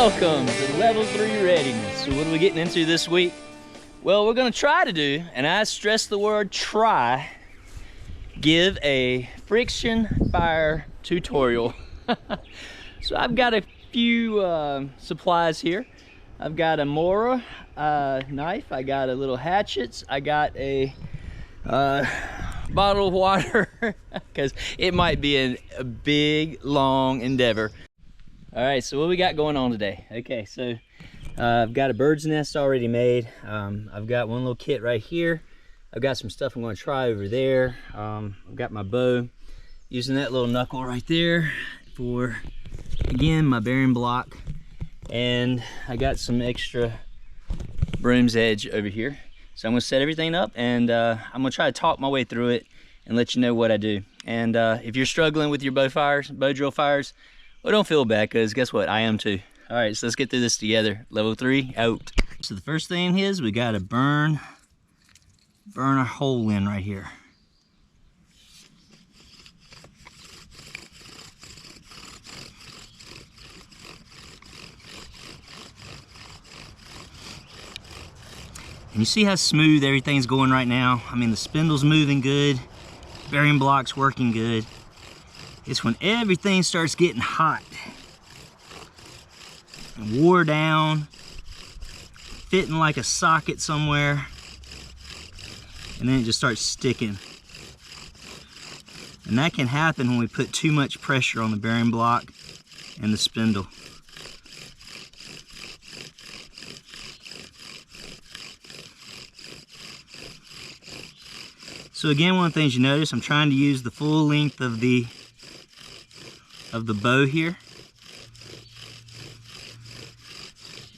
Welcome to Level 3 Readiness. So what are we getting into this week? Well, we're gonna try to do, and I stress the word try, give a friction fire tutorial. So I've got a few supplies here. I've got a Mora knife, I got a little hatchets, I got a bottle of water, because it might be a big, long endeavor. All right, so what we got going on today? Okay, so I've got a bird's nest already made. I've got one little kit right here. I've got some stuff I'm going to try over there. I've got my bow, using that little knuckle right there for, again, my bearing block. And I got some extra broom's edge over here. So I'm going to set everything up, and I'm going to try to talk my way through it and let you know what I do. And if you're struggling with your bow drill fires, well, don't feel bad, because guess what? I am too. All right, so let's get through this together. Level 3, out. So the first thing is we got to burn a hole in right here. And you see how smooth everything's going right now? I mean, the spindle's moving good, bearing block's working good. It's when everything starts getting hot and wore down, fitting like a socket somewhere, and then it just starts sticking. And that can happen when we put too much pressure on the bearing block and the spindle. So again, one of the things you notice, I'm trying to use the full length of the bow here.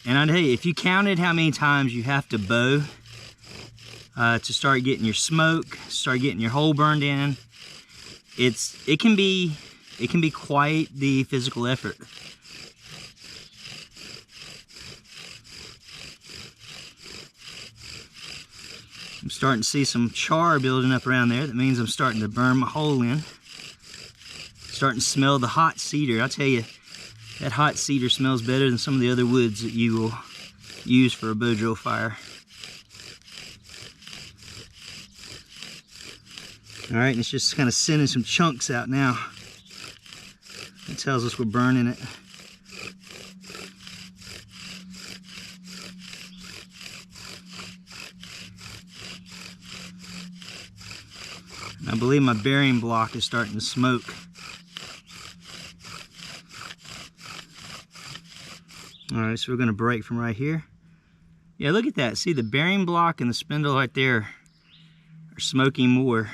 And I tell you, if you counted how many times you have to bow to start getting your smoke, start getting your hole burned in, it can be quite the physical effort. I'm starting to see some char building up around there. That means I'm starting to burn my hole in. Starting to smell the hot cedar. I'll tell you, that hot cedar smells better than some of the other woods that you will use for a bow drill fire. All right, and it's just kind of sending some chunks out now. That tells us we're burning it. And I believe my bearing block is starting to smoke. All right, so we're going to break from right here. Yeah, look at that. See, the bearing block and the spindle right there are smoking more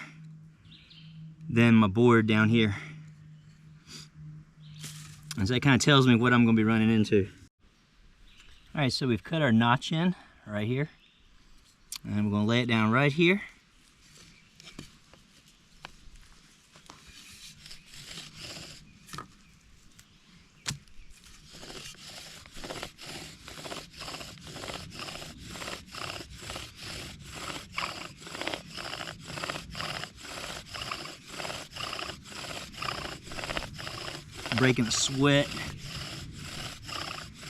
than my board down here. And so that kind of tells me what I'm going to be running into. All right, so we've cut our notch in right here. And we're going to lay it down right here. Breaking a sweat.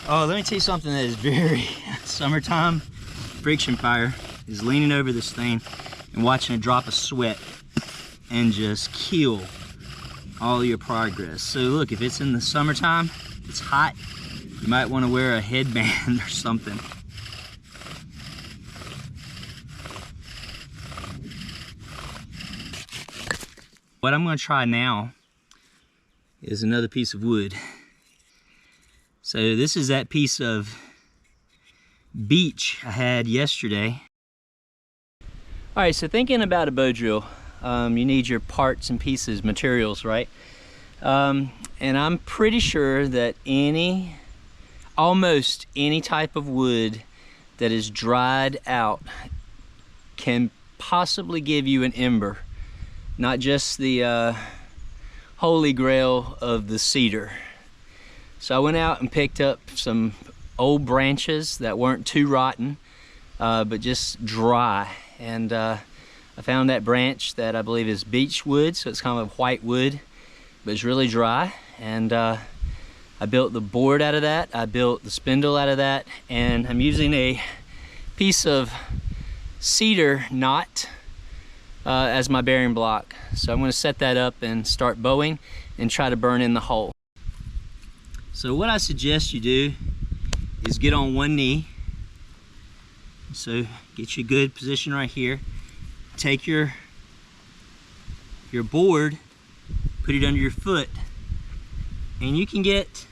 Oh, let me tell you something that is very summertime. Friction fire is leaning over this thing and watching a drop of sweat and just kill all your progress. So look, if it's in the summertime, it's hot, you might want to wear a headband or something. What I'm going to try now is another piece of wood. So this is that piece of beech I had yesterday. All right, so thinking about a bow drill, you need your parts and pieces, materials, right? And I'm pretty sure that almost any type of wood that is dried out can possibly give you an ember, not just the holy grail of the cedar. So I went out and picked up some old branches that weren't too rotten, but just dry. And I found that branch that I believe is beech wood, so it's kind of a white wood, but it's really dry. And I I built the board out of that. I built the spindle out of that, and I'm using a piece of cedar knot as my bearing block. So I'm going to set that up and start bowing and try to burn in the hole. So what I suggest you do is get on one knee. So get you a good position right here. Take your board, put it under your foot, and you can get,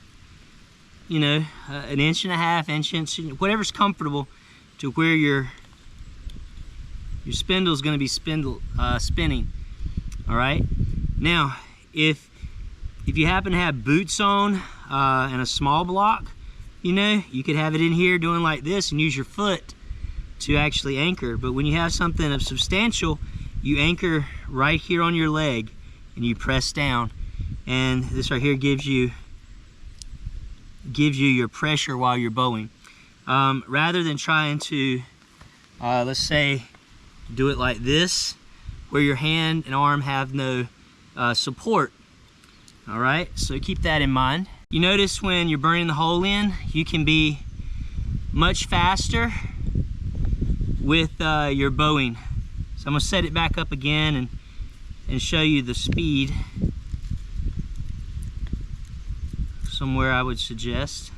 you know, an inch and a half, inch, whatever's comfortable, to where your spindle is going to be spinning. All right. Now, if you happen to have boots on and a small block, you know, you could have it in here doing like this and use your foot to actually anchor. But when you have something of substantial, you anchor right here on your leg and you press down, and this right here gives you your pressure while you're bowing. Rather than trying to, let's say, do it like this, where your hand and arm have no support. All right, so keep that in mind. You notice when you're burning the hole in, you can be much faster with your bowing. So I'm gonna set it back up again and show you the speed. Somewhere I would suggest.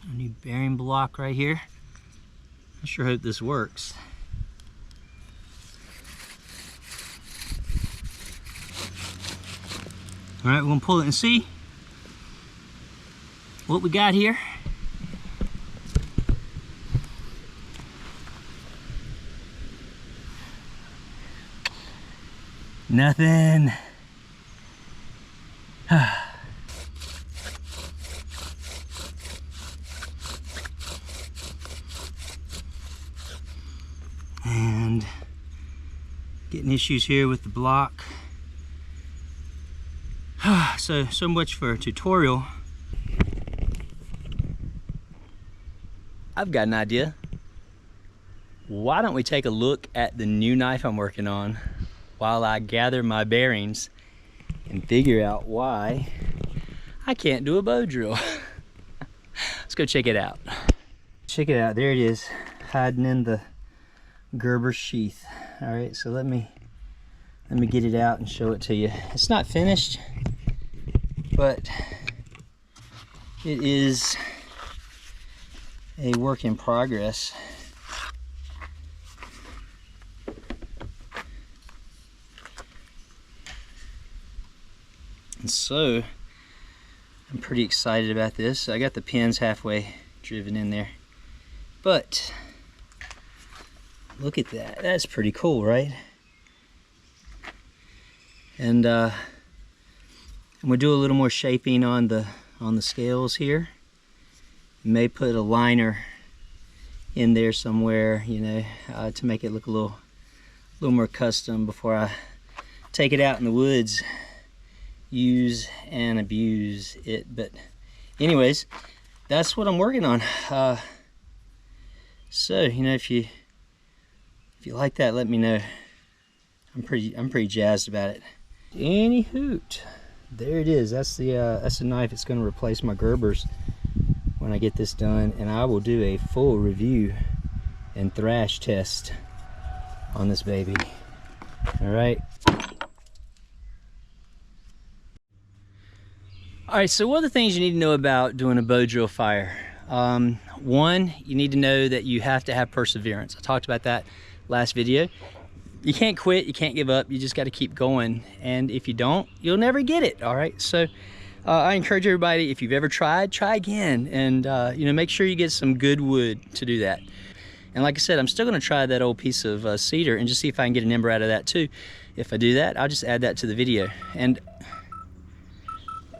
A new bearing block right here. I sure hope this works. All right, we're gonna pull it and see what we got here. Nothing. And getting issues here with the block. So much for a tutorial. I've got an idea. Why don't we take a look at the new knife I'm working on while I gather my bearings and figure out why I can't do a bow drill. Let's go check it out. Check it out, there it is, hiding in the Gerber sheath. All right, so let me get it out and show it to you. It's not finished, but it is a work in progress. And so I'm pretty excited about this. I got the pins halfway driven in there, but look at that. That's pretty cool, right? And I'm gonna do a little more shaping on the scales here. May put a liner in there somewhere, you know, to make it look a little more custom before I take it out in the woods, use and abuse it. But anyways, that's what I'm working on. So, you know, if you like that, let me know. I'm pretty jazzed about it. Any hoot, there it is. That's the knife. It's going to replace my Gerbers when I get this done, and I will do a full review and thrash test on this baby. All right. All right, so what are the things you need to know about doing a bow drill fire? One, you need to know that you have to have perseverance. I talked about that last video. You can't quit, you can't give up, you just got to keep going. And if you don't, you'll never get it, all right? So I encourage everybody, if you've ever tried, try again. And you know, make sure you get some good wood to do that. And like I said, I'm still gonna try that old piece of cedar and just see if I can get an ember out of that too. If I do that, I'll just add that to the video. And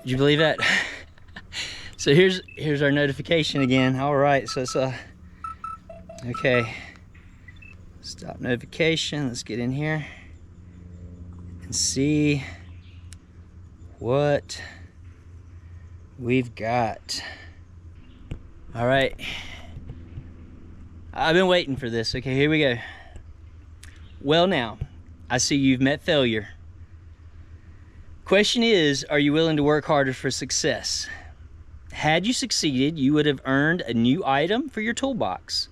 did you believe that? So here's our notification again. All right, so it's okay. Stop notification. Let's get in here and see what we've got. All right. I've been waiting for this. Okay, here we go. Well, now, I see you've met failure. Question is, are you willing to work harder for success? Had you succeeded, you would have earned a new item for your toolbox.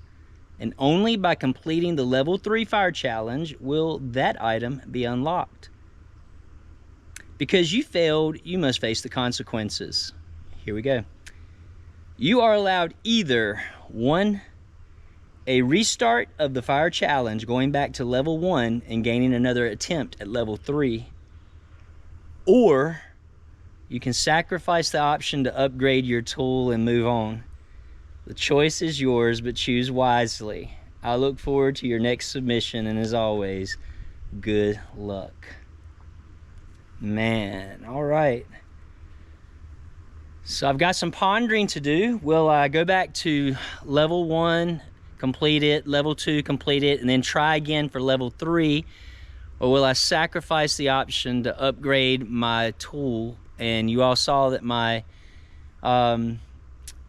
And only by completing the level 3 fire challenge will that item be unlocked. Because you failed, you must face the consequences. Here we go. You are allowed either 1, a restart of the fire challenge, going back to level 1 and gaining another attempt at level 3, or you can sacrifice the option to upgrade your tool and move on. The choice is yours, but choose wisely. I look forward to your next submission, and as always, good luck. Man, all right. So I've got some pondering to do. Will I go back to level 1, complete it, level 2, complete it, and then try again for level 3? Or will I sacrifice the option to upgrade my tool? And you all saw that my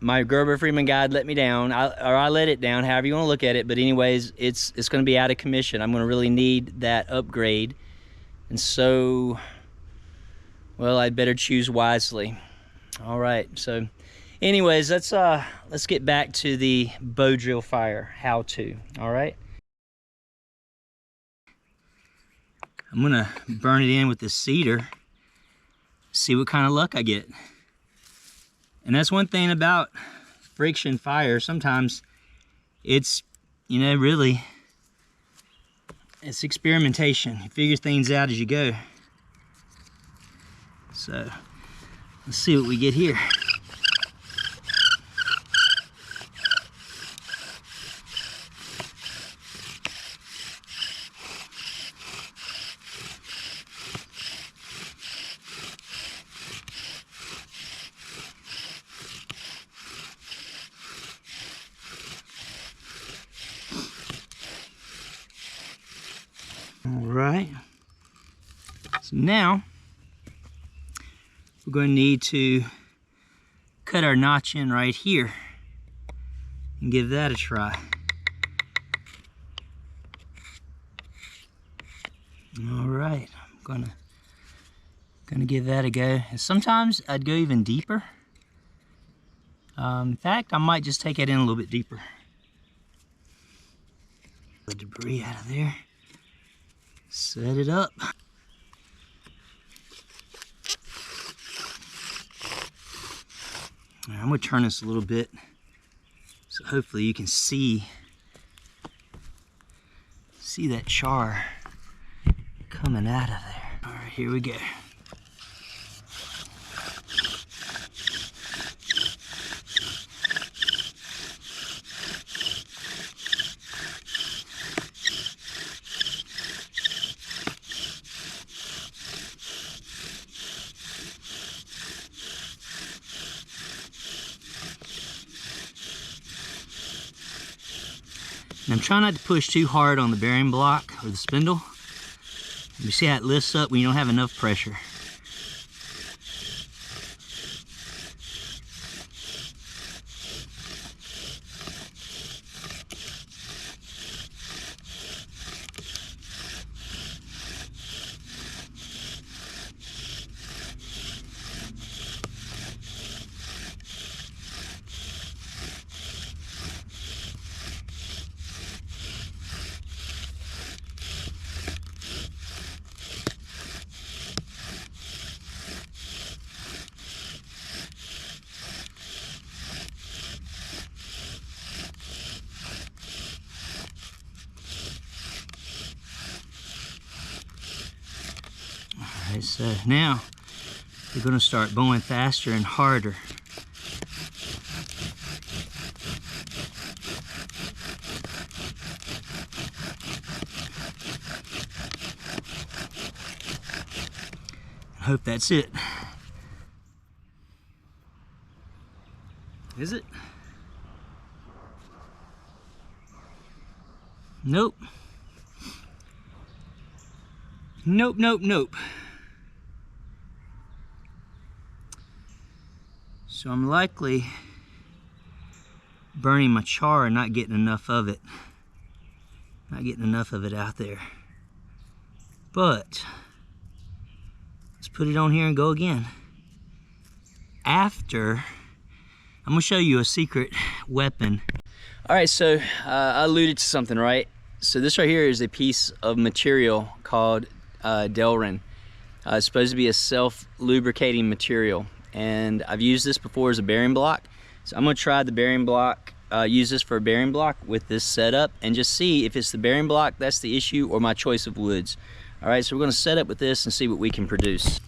my Gerber Freeman guide let me down, or I let it down, however you want to look at it. But anyways, it's going to be out of commission. I'm going to really need that upgrade. And so, well, I'd better choose wisely. All right, so anyways, let's get back to the bow drill fire how-to. All right, I'm gonna burn it in with the cedar, see what kind of luck I get. And that's one thing about friction fire. Sometimes it's, you know, really, it's experimentation. You figure things out as you go. So let's see what we get here. All right, so now we're going to need to cut our notch in right here and give that a try. All right, I'm gonna give that a go. And sometimes I'd go even deeper. In fact, I might just take it in a little bit deeper. The debris out of there. Set it up. Right, I'm gonna turn this a little bit so hopefully you can see that char coming out of there. All right, here we go. And I'm trying not to push too hard on the bearing block or the spindle. You see how it lifts up when you don't have enough pressure. Alright, so now we're going to start bowing faster and harder. I hope that's it. Is it? Nope. Nope, nope, nope. So I'm likely burning my char and not getting enough of it. Not getting enough of it out there. But let's put it on here and go again. After, I'm gonna show you a secret weapon. All right, so I alluded to something, right? So this right here is a piece of material called Delrin. It's supposed to be a self-lubricating material, and I've used this before as a bearing block. So I'm gonna try the bearing block, use this for a bearing block with this setup, and just see if it's the bearing block that's the issue or my choice of woods. All right, so we're gonna set up with this and see what we can produce.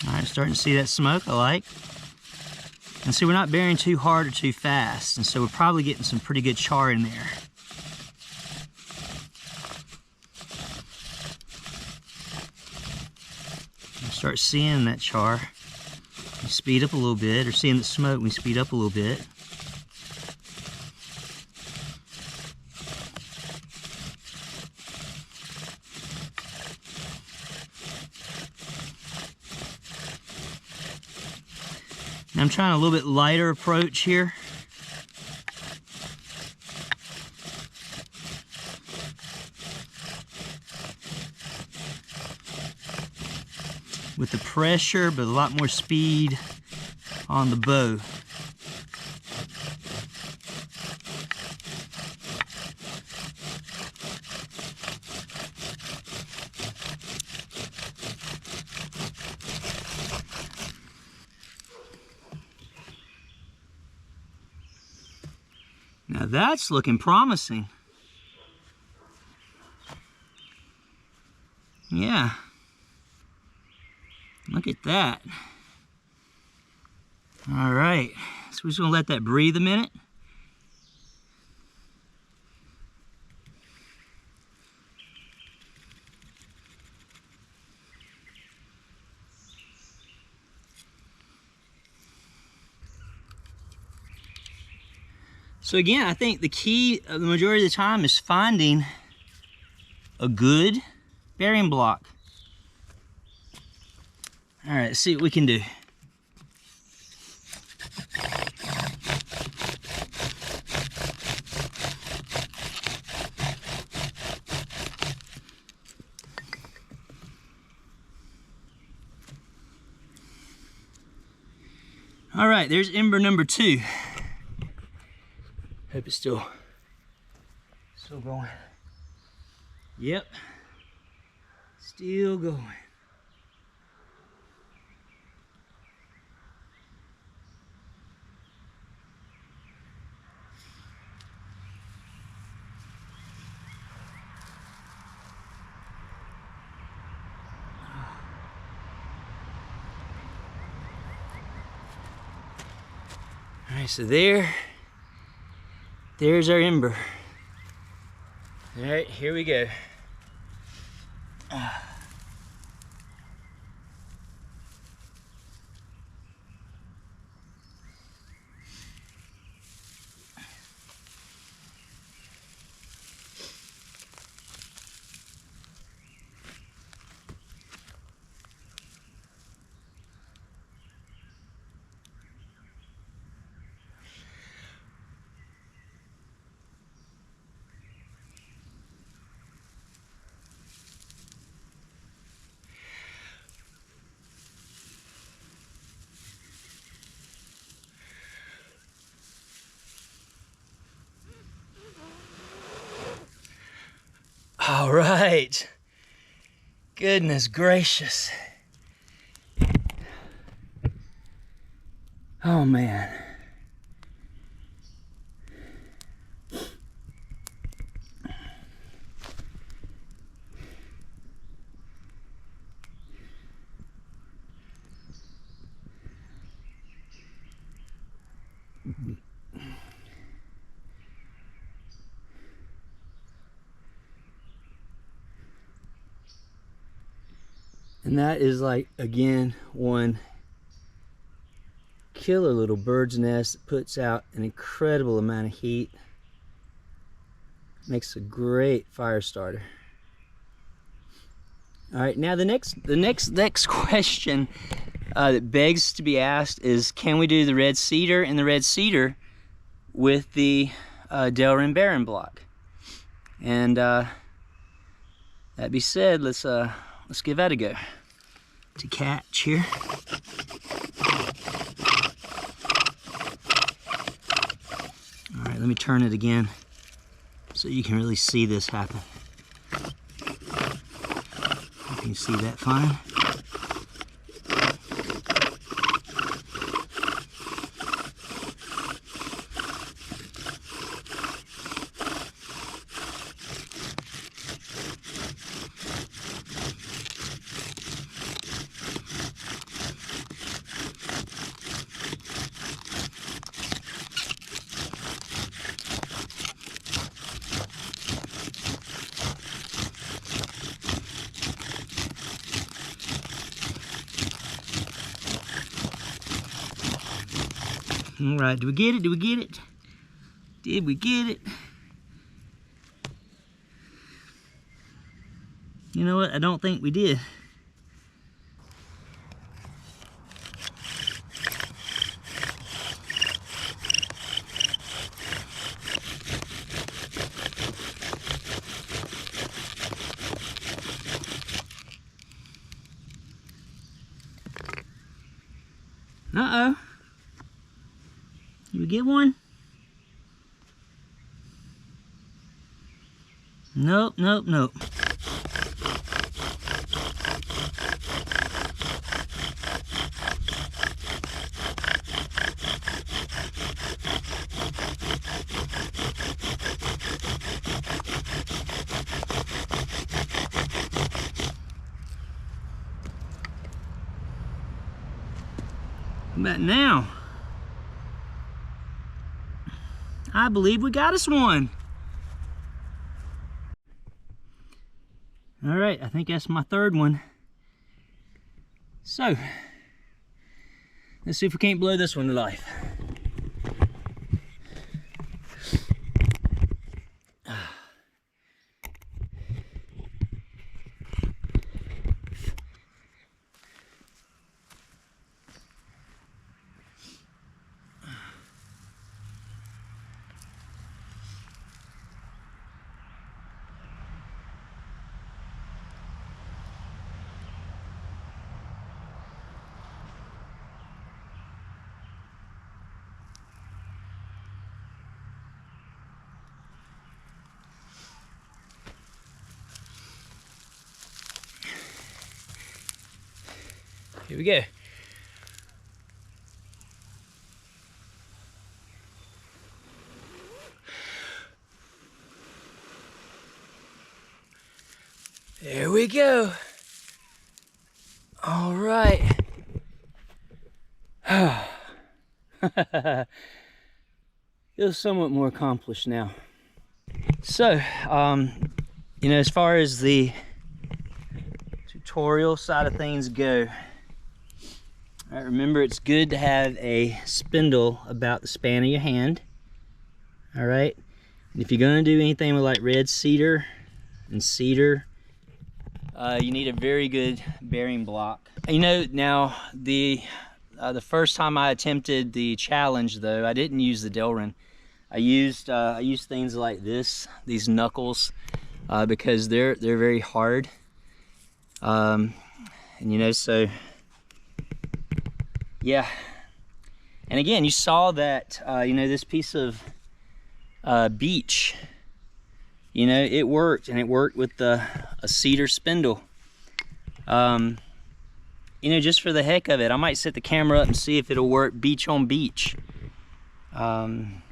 All right, starting to see that smoke I like. And see, we're not bearing too hard or too fast, and so we're probably getting some pretty good char in there. Start seeing that char. We speed up a little bit, or seeing the smoke, we speed up a little bit. And I'm trying a little bit lighter approach here. With the pressure, but a lot more speed on the bow. Now that's looking promising. Yeah. Look at that. All right, so we're just gonna let that breathe a minute. So again, I think the key the majority of the time is finding a good bearing block. All right, let's see what we can do. All right, there's ember number 2. Hope it's still going. Yep, still going. All right, so there's our ember. All right, here we go. right. Goodness gracious. Oh man. And that is like, again, one killer little bird's nest that puts out an incredible amount of heat. Makes a great fire starter. All right, now the next question that begs to be asked is, can we do the red cedar and the red cedar with the Delrin Barren block? And that be said, let's give that a go. To catch here. All right, let me turn it again so you can really see this happen. You can see that fine. All right, did we get it? Did we get it? Did we get it? You know what? I don't think we did. Uh-oh. Did we get one? Nope, nope, nope. But now, I believe we got us one. All right, I think that's my third one. So, let's see if we can't blow this one to life. Here we go. There we go. All right. Feel somewhat more accomplished now. So, you know, as far as the tutorial side of things go, all right, remember it's good to have a spindle about the span of your hand. All right, and if you're going to do anything with like red cedar and cedar, you need a very good bearing block. You know, now the first time I attempted the challenge, though, I didn't use the Delrin. I used things like this, these knuckles, because they're very hard. And you know, so yeah. And again, you saw that you know, this piece of beech, you know, it worked, and it worked with a cedar spindle. You know, just for the heck of it, I might set the camera up and see if it'll work beach on beach. I mean,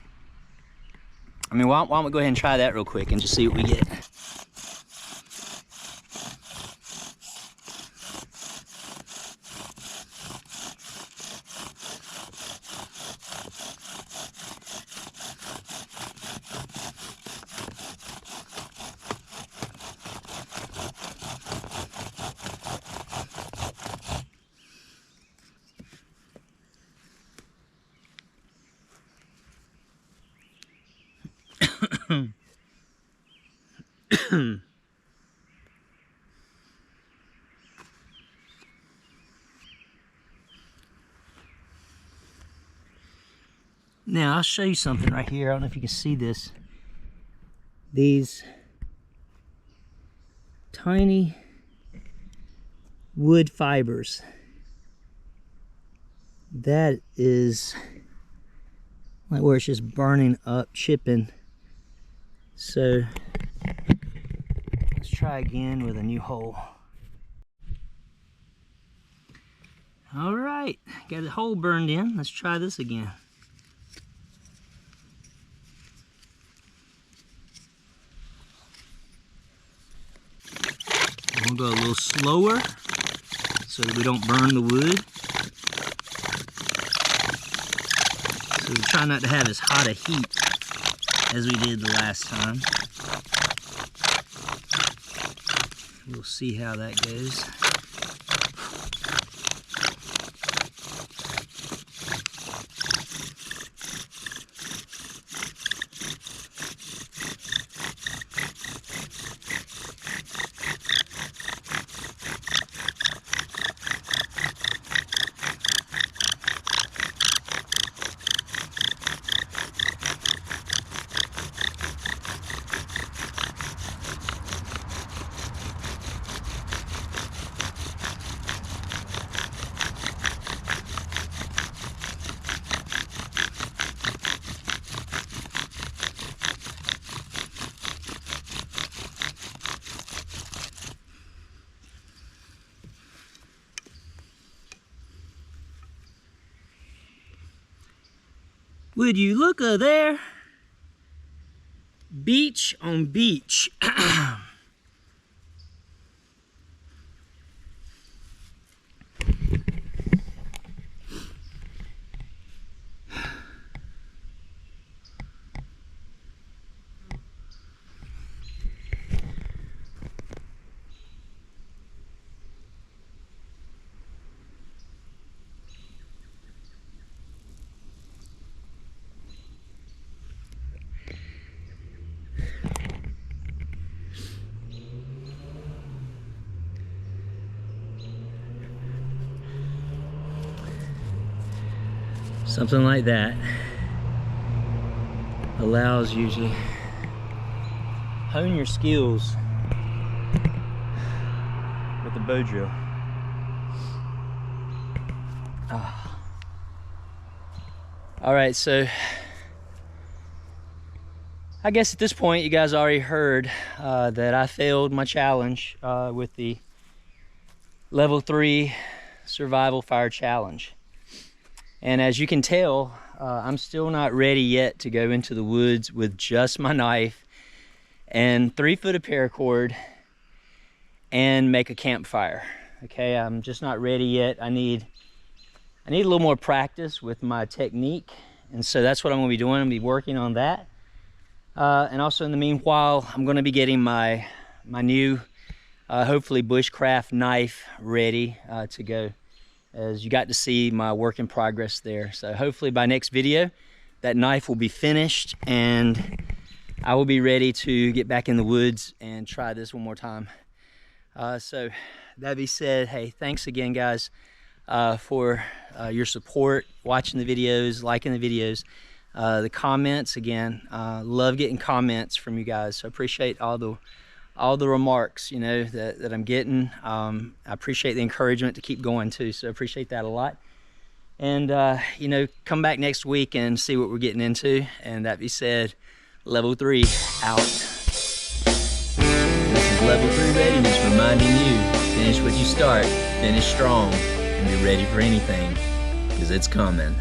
why don't we go ahead and try that real quick and just see what we get. Now I'll show you something right here. I don't know if you can see this. These tiny wood fibers. That is like where it's just burning up, chipping. So let's try again with a new hole. All right, got the hole burned in. Let's try this again. We'll go a little slower so that we don't burn the wood. So we try not to have as hot a heat as we did the last time. We'll see how that goes. Would you look there? Beach on beach. Something like that allows you to hone your skills with the bow drill. All right, so I guess at this point you guys already heard that I failed my challenge with the level 3 survival fire challenge. And as you can tell, I'm still not ready yet to go into the woods with just my knife and 3 foot of paracord and make a campfire. Okay, I'm just not ready yet. I need a little more practice with my technique, and so that's what I'm going to be doing. I'm going to be working on that. And also in the meanwhile, I'm going to be getting my new, hopefully bushcraft knife ready to go. As you got to see my work in progress there. So hopefully by next video, that knife will be finished and I will be ready to get back in the woods and try this one more time. So that being said, hey, thanks again, guys, for your support, watching the videos, liking the videos, the comments. Again, love getting comments from you guys. So I appreciate all the remarks, you know, that I'm getting. I appreciate the encouragement to keep going too, so I appreciate that a lot. And you know, come back next week and see what we're getting into. And that being said, level 3 out. Level 3 Readiness reminding you, finish what you start, finish strong, and be ready for anything, because it's coming.